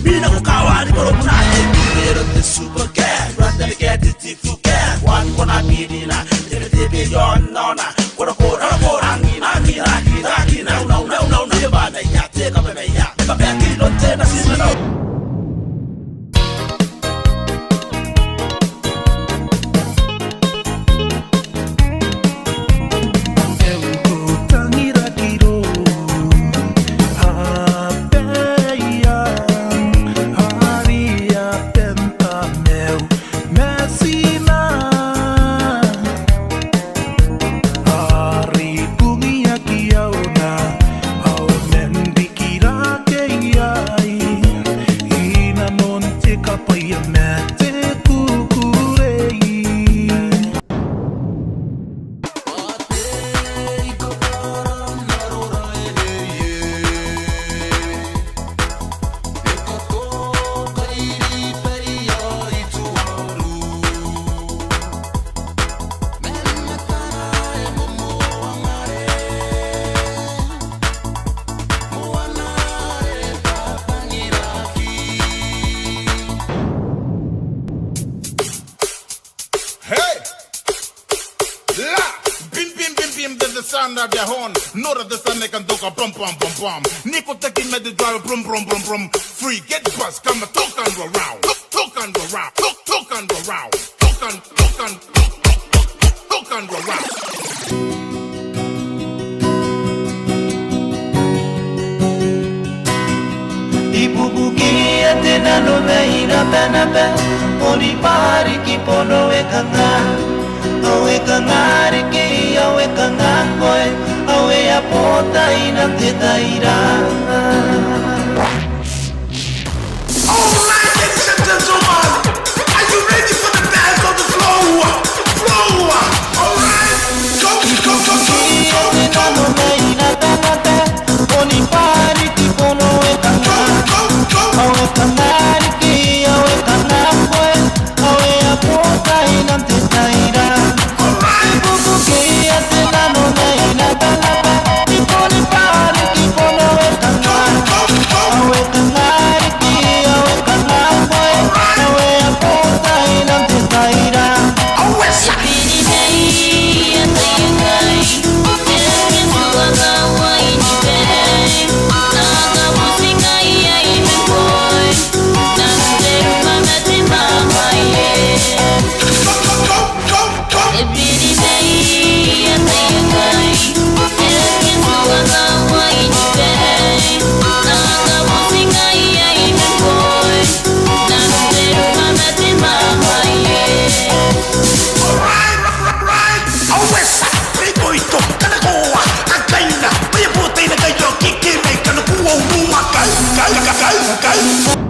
Mina kukawani koro munate Pero te super gas Rata get it tifu gas One kona bidina Tebe yon nona Kora kora Angina No Yabana ya Teka me ya Eba beki no tena sisano The sound of their horn, know that the sun they can talk a bum bum bum bum. Nico taking me the drive brum brum brum brum. Free get bus, come and talk and go round, talk and go round, talk and go round, talk and go round. Ibubuki atena no me ina penape, ori pari ki pono e kanga. Awe kangari ki awe kangakoe awe apota ina tetaira. Alright, ladies and gentlemen, are you ready for the dance on the floor? Alright, go. Oni pari ki pono e kanga. Awe kangari ki awe kangakoe awe apota ina tetaira. Guys.